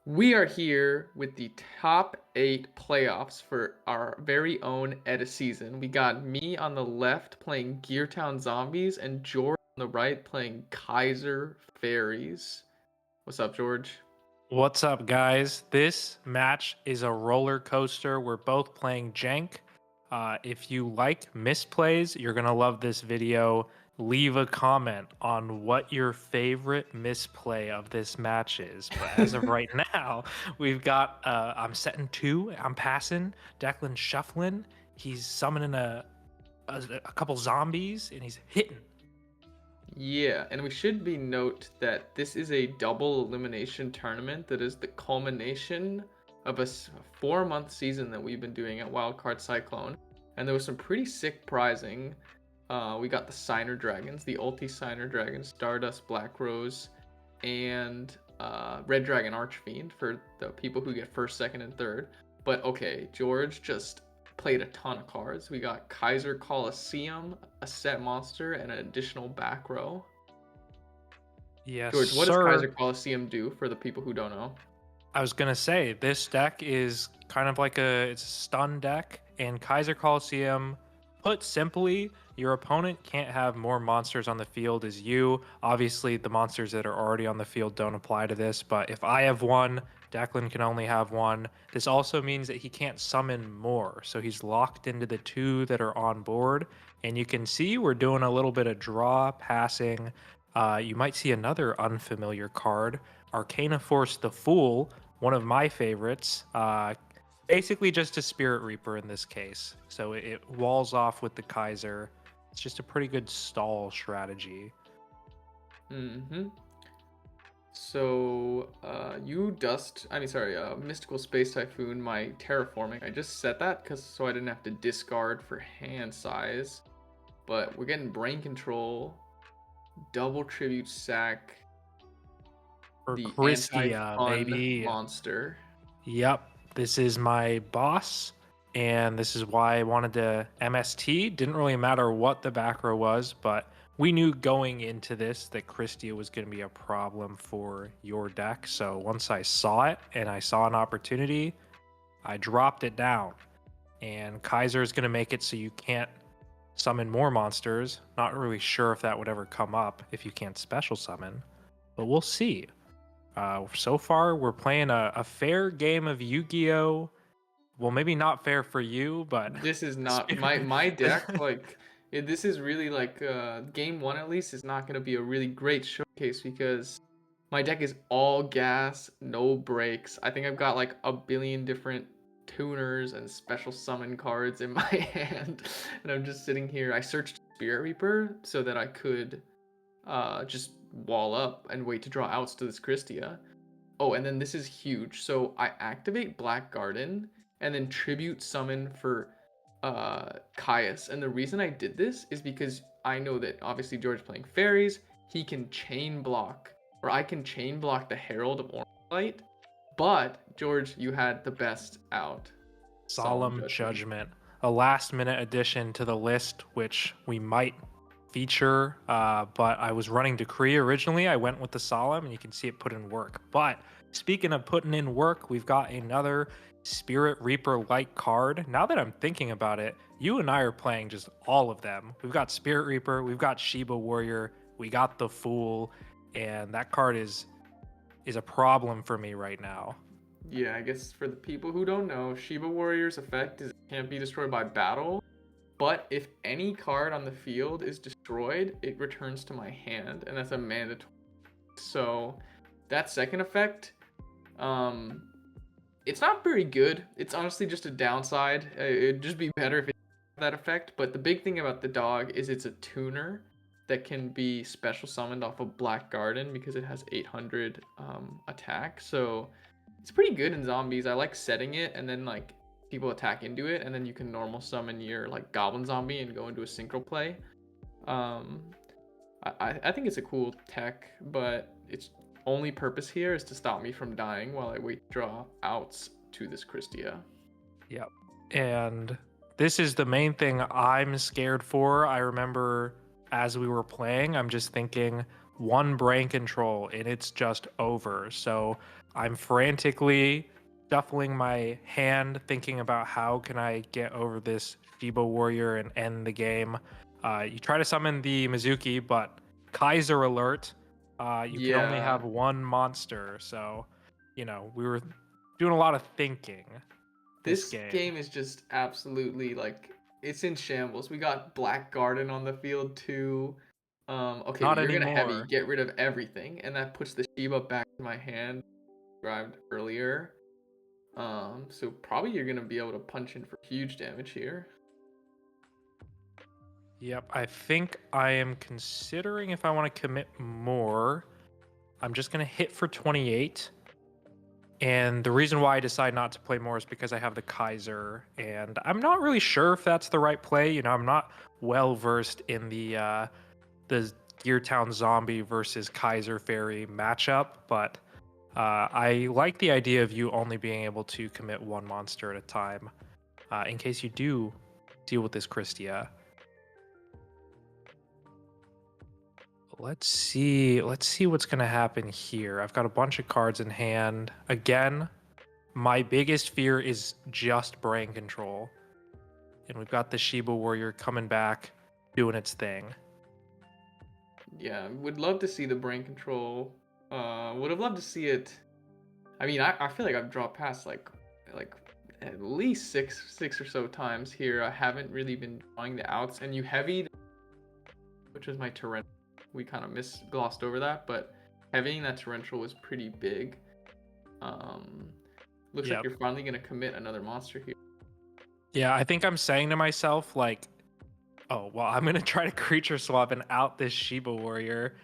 We are here with the top 8 playoffs for our very own EDISZN. We got me on the left playing Geartown Zombies and George on the right playing Kaiser Fairies. What's up, George? What's up, guys? This match is a roller coaster. We're both playing Jank. If you like misplays, you're going to love this video. Leave a comment on what your favorite misplay of this match is. But as of right now, we've got I'm setting two, I'm passing, Declan shuffling. He's summoning a couple zombies, and he's hitting. Yeah, and we should be note that this is a double elimination tournament that is the culmination of a 4-month season that we've been doing at WildCardCyclone. And there was some pretty sick prizing. We got the Signer Dragons, the Ulti Signer Dragons, Stardust Black Rose, and Red Dragon Archfiend for the people who get first, second, and third. But okay, George just played a ton of cards. We got Kaiser Coliseum, a set monster, and an additional back row. Yes, George, what does sir. Kaiser Coliseum do for the people who don't know? I was gonna say this deck is kind of like it's a stun deck, and Kaiser Coliseum, put simply, your opponent can't have more monsters on the field as you. Obviously, the monsters that are already on the field don't apply to this, but if I have one, Declan can only have one. This also means that he can't summon more, so he's locked into the two that are on board. And you can see we're doing a little bit of draw, passing. You might see another unfamiliar card, Arcana Force the Fool, one of my favorites. Basically just a Spirit Reaper in this case. So it walls off with the Kaiser. It's just a pretty good stall strategy. Mm-hmm. So, Mystical Space Typhoon, my terraforming. I just set that so I didn't have to discard for hand size. But we're getting Brain Control, Double Tribute Sack, For the Christia, anti-fun baby. monster. Yep, this is my boss, and this is why I wanted to MST. Didn't really matter what the back row was, but we knew going into this that Christia was going to be a problem for your deck. So once I saw it and I saw an opportunity, I dropped it down. And Kaiser is going to make it so you can't summon more monsters. Not really sure if that would ever come up if you can't special summon, but we'll see. So far, we're playing a fair game of Yu-Gi-Oh! Well, maybe not fair for you, but This is not my deck. This is really game one at least is not gonna be a really great showcase because my deck is all gas, no breaks. I think I've got like a billion different tuners and special summon cards in my hand, and I'm just sitting here. I searched Spirit Reaper so that I could just wall up and wait to draw outs to this Christia. Oh, and then this is huge. So I activate Black Garden and then tribute summon for Caius. And the reason I did this is because I know that obviously George playing fairies, he can chain block, or I can chain block the Herald of Orange Light. But George, you had the best out. Solemn Judgment, a last-minute addition to the list, which we might feature, but I was running Decree originally. I went with the Solemn, and you can see it put in work. But speaking of putting in work, we've got another Spirit Reaper-like card. Now that I'm thinking about it, you and I are playing just all of them. We've got Spirit Reaper, we've got Shiba Warrior, we got the Fool, and that card is a problem for me right now. Yeah, I guess for the people who don't know, Shiba Warrior's effect is it can't be destroyed by battle. But if any card on the field is destroyed, it returns to my hand, and that's a mandatory. So that second effect, it's not very good. It's honestly just a downside. It'd just be better if it had that effect. But the big thing about the dog is it's a tuner that can be special summoned off of Black Garden because it has 800 attack. So it's pretty good in zombies. I like setting it and then like people attack into it, and then you can normal summon your like goblin zombie and go into a synchro play. I think it's a cool tech, but its only purpose here is to stop me from dying while I wait to draw outs to this Christia. Yep. And this is the main thing I'm scared for. I remember as we were playing, I'm just thinking, one brain control and it's just over. So I'm frantically shuffling my hand, thinking about how can I get over this Shiba warrior and end the game. You try to summon the Mizuki, but Kaiser alert, you can only Yeah. have one monster. So, we were doing a lot of thinking this This game. game is just absolutely like it's in shambles. We got Black Garden on the field too. Okay, Not you're gonna heavy anymore. get rid of everything, and that puts the Shiba back in my hand described earlier. So probably you're gonna be able to punch in for huge damage here. Yep, I think I am considering if I want to commit more. I'm just going to hit for 28. And the reason why I decide not to play more is because I have the Kaiser, and I'm not really sure if that's the right play. I'm not well versed in the Geartown Zombie versus Kaiser Fairy matchup, but I like the idea of you only being able to commit one monster at a time, in case you do deal with this Christia. Let's see what's going to happen here. I've got a bunch of cards in hand. Again, my biggest fear is just brain control. And we've got the Shiba Warrior coming back, doing its thing. Yeah, would love to see the brain control. Would have loved to see it. I mean, I feel like I've dropped past like at least six or so times here. I haven't really been drawing the outs, and you heavied, which was my torrential. We kind of glossed over that, but heavying that torrential was pretty big. Looks like Yep. you're finally gonna commit another monster here. Yeah, I think I'm saying to myself, like, oh, well, I'm going to try to creature swap and out this Shiba Warrior.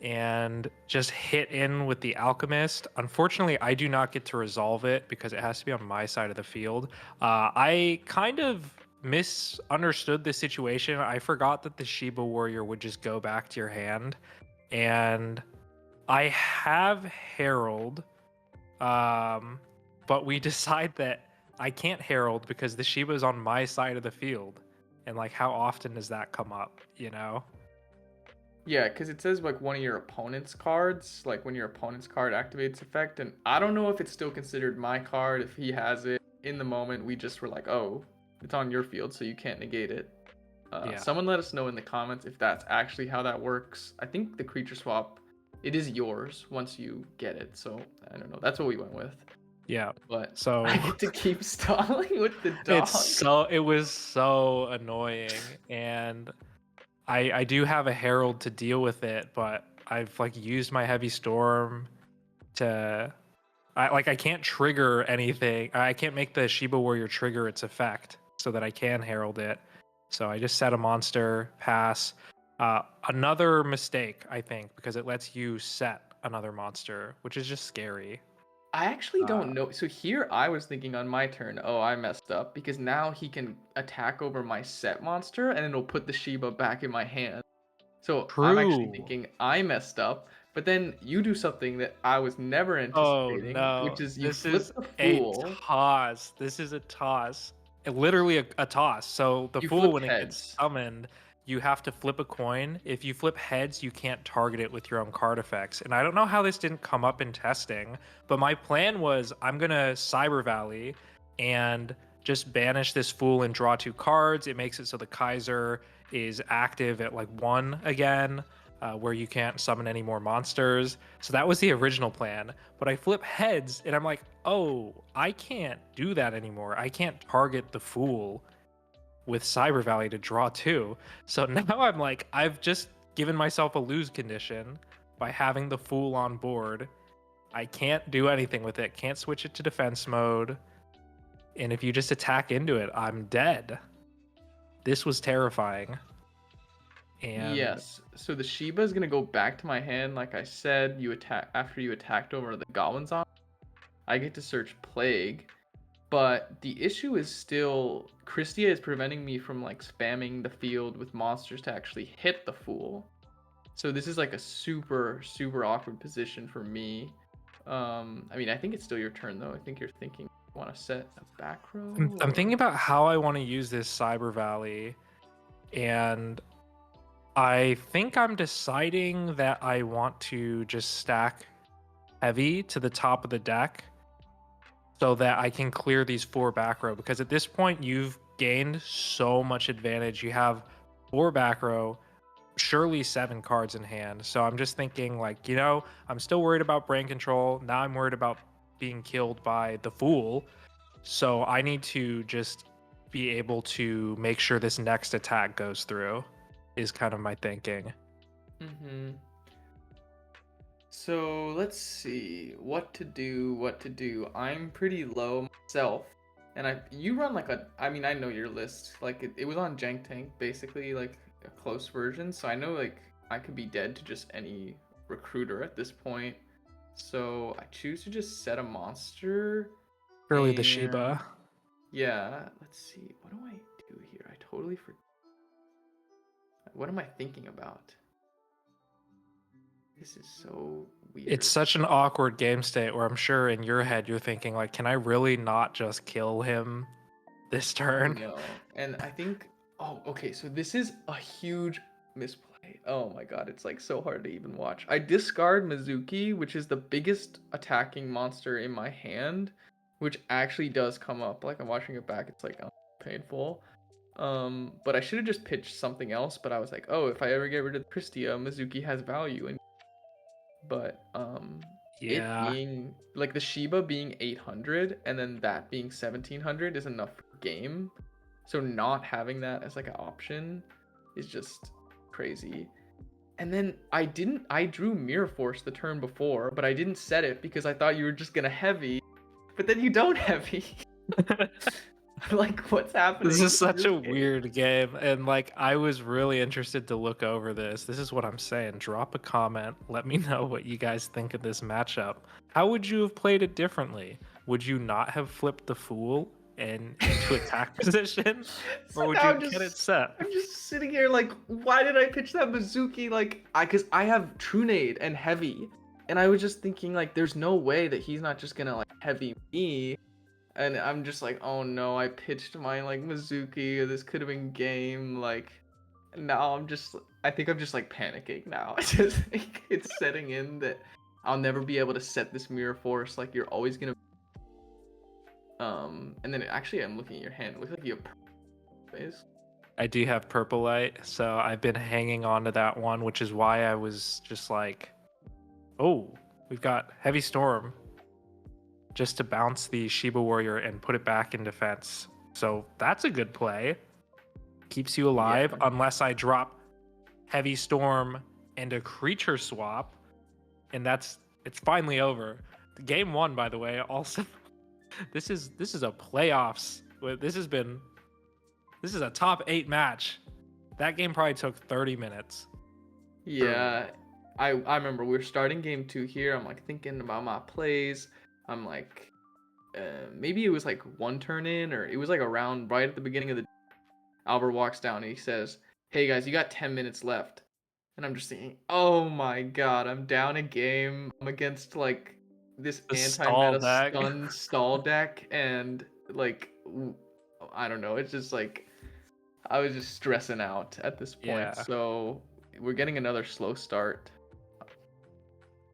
And just hit in with the Alchemist. Unfortunately, I do not get to resolve it because it has to be on my side of the field. I kind of misunderstood the situation. I forgot that the Shiba Warrior would just go back to your hand. And I have Herald, but we decide that I can't Herald because the Shiba is on my side of the field. And like, how often does that come up, Yeah, because it says like one of your opponent's cards, like when your opponent's card activates effect, and I don't know if it's still considered my card if he has it. In the moment, we just were like, oh, it's on your field, so you can't negate it. Yeah. Someone let us know in the comments if that's actually how that works. I think the creature swap, it is yours once you get it, so I don't know. That's what we went with. Yeah. But So I get to keep stalling with the dog. it was so annoying, and I do have a Herald to deal with it, but I've like used my Heavy Storm to I can't trigger anything. I can't make the Shiba Warrior trigger its effect so that I can Herald it. So I just set a monster, pass. Another mistake, I think, because it lets you set another monster, which is just scary. I actually don't know. So here I was thinking on my turn, oh, I messed up because now he can attack over my set monster and it'll put the Shiba back in my hand. So I'm actually True. thinking I messed up, but then you do something that I was never Oh anticipating, no, which is you this flip is the a fool. toss. This is a toss. Literally a toss. So the You fool, flipped when it gets heads. summoned, you have to flip a coin. If you flip heads, you can't target it with your own card effects. And I don't know how this didn't come up in testing, but my plan was I'm gonna Cyber Valley and just banish this fool and draw 2 cards. It makes it so the Kaiser is active at like 1 again. Where you can't summon any more monsters. So that was the original plan. But I flip heads and I'm like, oh, I can't do that anymore. I can't target the fool with Cyber Valley to draw 2. So now I'm like, I've just given myself a lose condition by having the fool on board. I can't do anything with it, can't switch it to defense mode. And if you just attack into it, I'm dead. This was terrifying. And Yes. So the Shiba is gonna go back to my hand, like I said. You attack after you attacked over the goblins on. I get to search Plague, but the issue is still Christia is preventing me from like spamming the field with monsters to actually hit the fool. So this is like a super awkward position for me. I mean, I think it's still your turn though. I think you're thinking you want to set a back row. I'm thinking about how I want to use this Cyber Valley, and I think I'm deciding that I want to just stack heavy to the top of the deck so that I can clear these 4 back row, because at this point you've gained so much advantage. You have 4 back row, surely 7 cards in hand. So I'm just thinking, like, I'm still worried about brain control. Now I'm worried about being killed by the fool. So I need to just be able to make sure this next attack goes through, is kind of my thinking. Mm-hmm. So let's see what to do. I'm pretty low myself, and you run like I mean, I know your list. Like it was on Jank Tank, basically like a close version. So I know like I could be dead to just any recruiter at this point. So I choose to just set a monster, Surely the and Shiba. yeah, let's see. What do I do here? I totally forget. What am I thinking about? This is so weird. It's such an awkward game state where I'm sure in your head you're thinking, like, can I really not just kill him this I turn? know. And I think, oh, okay, so this is a huge misplay. Oh my god, it's like so hard to even watch. I discard Mizuki, which is the biggest attacking monster in my hand, which actually does come up. Like I'm watching it back, it's like painful. But I should have just pitched something else, but I was like, oh, if I ever get rid of Pristia, Mizuki has value. And but it Yeah. being like the Shiba being 800 and then that being 1700 is enough for game. So not having that as like an option is just crazy. And then I drew Mirror Force the turn before, but I didn't set it because I thought you were just gonna heavy. But then you don't heavy. Like what's happening? This is such a game? weird game, and like I was really interested to look over this. This is what I'm saying. Drop a comment. Let me know what you guys think of this matchup. How would you have played it differently? Would you not have flipped the fool and into attack position, So or would now you get it set? I'm just sitting here like, why did I pitch that Mizuki? Like, because I have Trunade and Heavy, and I was just thinking like, there's no way that he's not just gonna like Heavy me, and I'm just like, oh no, I pitched my like Mizuki. This could have been game. Like, now I think I'm just like panicking now. I just think it's setting in that I'll never be able to set this Mirror Force. Like, you're always gonna. And then actually, I'm looking at your hand. It looks like you have face. I do have purple light, so I've been hanging on to that one, which is why I was just like, oh, we've got Heavy Storm just to bounce the Shiba Warrior and put it back in defense. So that's a good play. Keeps you alive, Yeah. unless I drop Heavy Storm and a creature swap, and it's finally over. Game 1, by the way, also this is a playoffs. This is a top 8 match. That game probably took 30 minutes. Yeah. I remember we were starting game 2 here. I'm like thinking about my plays. I'm like, maybe it was like one turn in, or it was like around right at the beginning of the. Albert walks down and he says, "Hey guys, you got 10 minutes left." And I'm just thinking, oh my god, I'm down a game. I'm against like this The stall anti-meta deck. stun stall deck, and like, I don't know. It's just like I was just stressing out at this point. Yeah. So we're getting another slow start.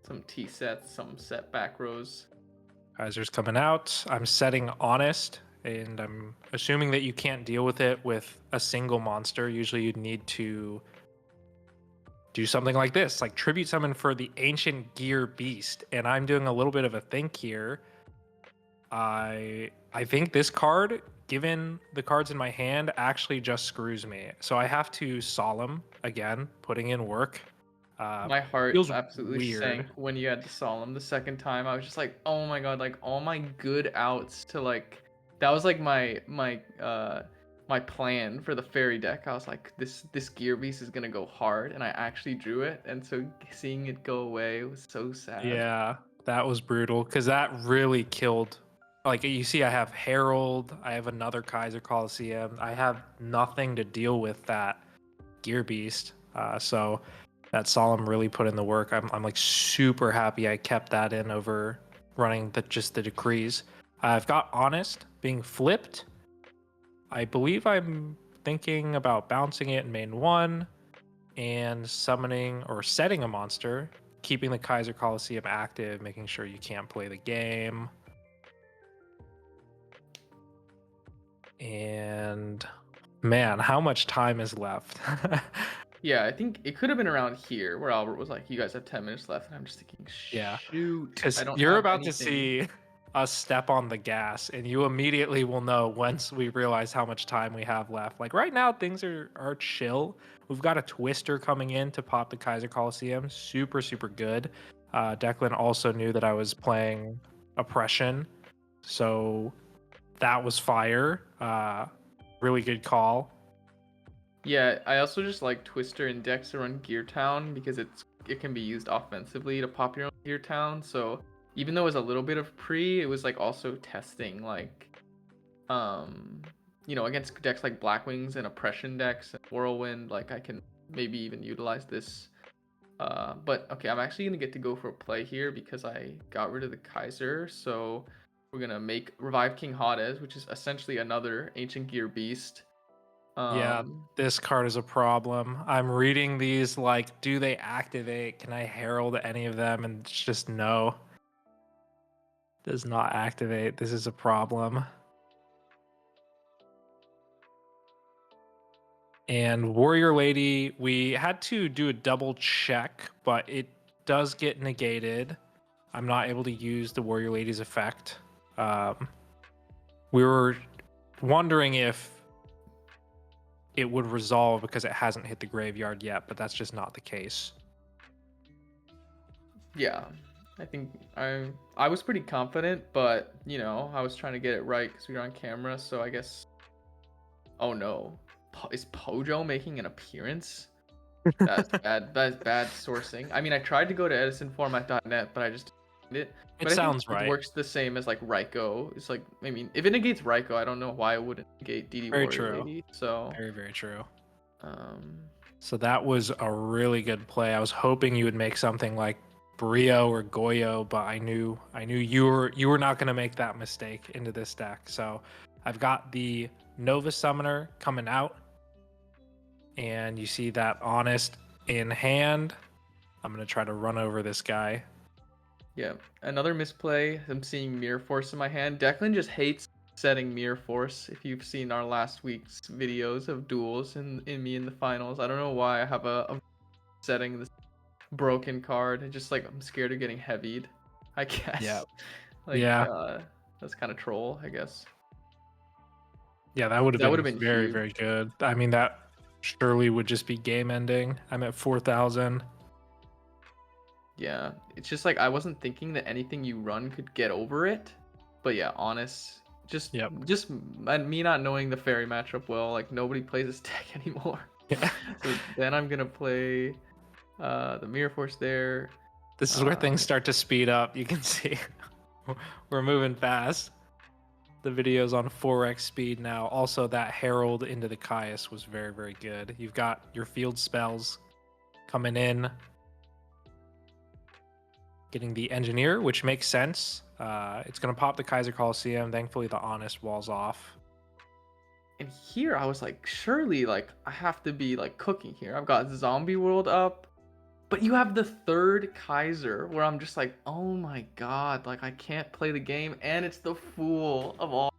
Some T sets, some set back rows. Kaiser's coming out. I'm setting Honest, and I'm assuming that you can't deal with it with a single monster. Usually you'd need to do something like this, like Tribute Summon for the Ancient Gear Beast. And I'm doing a little bit of a think here. I think this card, given the cards in my hand, actually just screws me. So I have to Solemn again, putting in work. My heart Feels absolutely weird. sank when you had to Solemn the second time. I was just like, oh my god, like all my good outs to like, that was like my plan for the fairy deck. I was like, this Gear Beast is gonna go hard, and I actually drew it, and so seeing it go away was so sad. Yeah, that was brutal because that really killed. Like, you see, I have Herald, I have another Kaiser Coliseum. I have nothing to deal with that Gear Beast. So that Solemn really put in the work. I'm like super happy I kept that in over running just the decrees. I've got Honest being flipped. I believe I'm thinking about bouncing it in main 1. and summoning or setting a monster, keeping the Kaiser Coliseum active, making sure you can't play the game. And man, how much time is left? Yeah, I think it could have been around here where Albert was like, "You guys have 10 minutes left," and I'm just thinking, Yeah, "Shoot, I because don't you're have about to anything." see us step on the gas, and you immediately will know once we realize how much time we have left. Like right now, things are chill. We've got a Twister coming in to pop the Kaiser Coliseum. Super, super good. Declan also knew that I was playing Oppression, so that was fire. Really good call. Yeah, I also just like Twister and Dex to run Geartown because it can be used offensively to pop your own Geartown. So even though it was a little bit of pre, it was like also testing like against decks like Blackwings and Oppression decks and Whirlwind, like I can maybe even utilize this. But okay, I'm actually gonna get to go for a play here because I got rid of the Kaiser, so we're gonna make Revive King Hades, which is essentially another Ancient Gear Beast. Yeah, this card is a problem. I'm reading these like, do they activate? Can I herald any of them? And it's just no. Does not activate. This is a problem. And Warrior Lady, we had to do a double check, but it does get negated. I'm not able to use the Warrior Lady's effect. We were wondering if it would resolve because it hasn't hit the graveyard yet, but that's just not the case. Yeah, I think I was pretty confident, but I was trying to get it right because we were on camera. So I guess. Oh no, is Pojo making an appearance? That's bad. That's bad sourcing. I mean, I tried to go to edisonformat.net, but I just didn't find it. It But I think sounds it right. works the same as like Raikou. It's like, I mean, if it negates Raikou, I don't know why it wouldn't negate DD Very Warrior true. Lady. So, Very, very true. um, So that was a really good play. I was hoping you would make something like Brio or Goyo, but I knew you were not going to make that mistake into this deck. So I've got the Nova Summoner coming out, and you see that Honest in hand. I'm going to try to run over this guy. yeah, another misplay. I'm seeing Mirror Force in my hand. Declan just hates setting Mirror Force. If you've seen our last week's videos of duels in me in the finals, I don't know why I have a setting this broken card. And just like I'm scared of getting heavied, I guess. Yeah. Like, Yeah. that's kind of troll, I guess. Yeah, that would have been very, huge. very good. I mean, that surely would just be game ending. I'm at 4,000. Yeah, it's just like I wasn't thinking that anything you run could get over it. But yeah, honest, just and me not knowing the fairy matchup well, like nobody plays this deck anymore. Yeah. So then I'm gonna play the Mirror Force there. This is where things start to speed up. You can see we're moving fast. The video's on 4x speed now. Also, that Herald into the Caius was very, very good. You've got your field spells coming in. Getting the Engineer, which makes sense. It's going to pop the Kaiser Coliseum. Thankfully, the Honest wall's off. And here I was like, surely like I have to be like cooking here. I've got Zombie World up. But you have the third Kaiser where I'm just like, oh my god, like I can't play the game, and it's the Fool of all.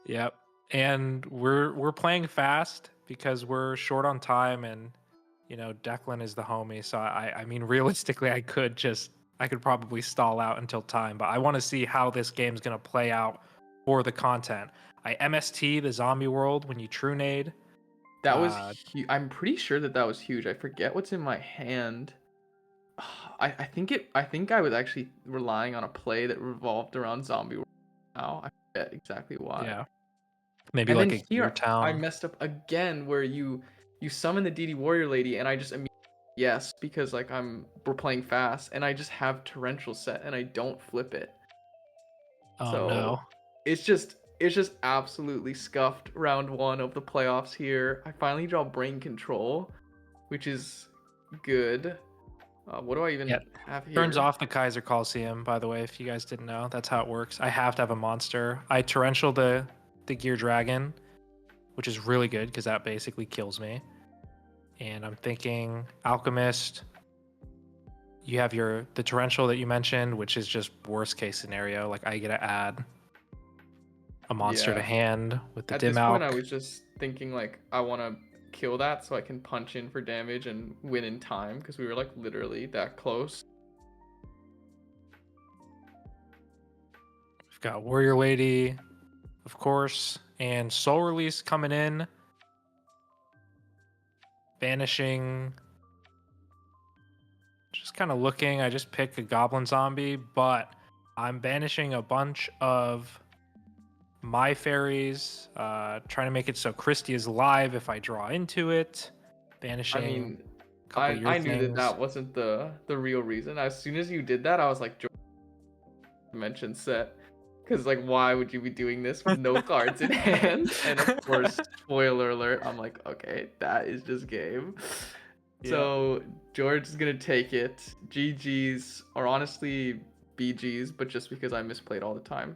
Yep. And we're playing fast because we're short on time, and Declan is the homie. So I mean realistically I could probably stall out until time, but I want to see how this game's gonna play out for the content. I MST the Zombie World when you True Nade. That was I'm pretty sure that was huge. I forget what's in my hand. I think I was actually relying on a play that revolved around Zombie World. Now I forget exactly why. Yeah. Maybe And like then a here Geartown. I messed up again where you summon the DD Warrior Lady and I just immediately yes because like we're playing fast and I just have Torrential set and I don't flip it. Oh so no. It's just absolutely scuffed round one of the playoffs here. I finally draw Brain Control, which is good. What do I even have here? Turns off the Kaiser Coliseum, by the way, if you guys didn't know. That's how it works. I have to have a monster. I Torrential the Gear Dragon, which is really good because that basically kills me. And I'm thinking Alchemist. You have the Torrential that you mentioned, which is just worst case scenario. Like I get to add a monster to Yeah. hand with the At Dim this point, I Alch. was just thinking like I want to kill that so I can punch in for damage and win in time because we were like literally that close. We've got Warrior Lady, of course, and Soul Release coming in, banishing. Just kind of looking. I just picked a Goblin Zombie, but I'm banishing a bunch of my fairies, trying to make it so Christie is live if I draw into it, I banishing mean, a couple of your I knew that things. that wasn't the real reason. As soon as you did that, I was like, dimension set. Because, like, why would you be doing this with no cards in hand? And of course, spoiler alert, I'm like, okay, that is just game. Yeah. So, George is going to take it. GG's, or honestly, BG's, but just because I misplayed all the time.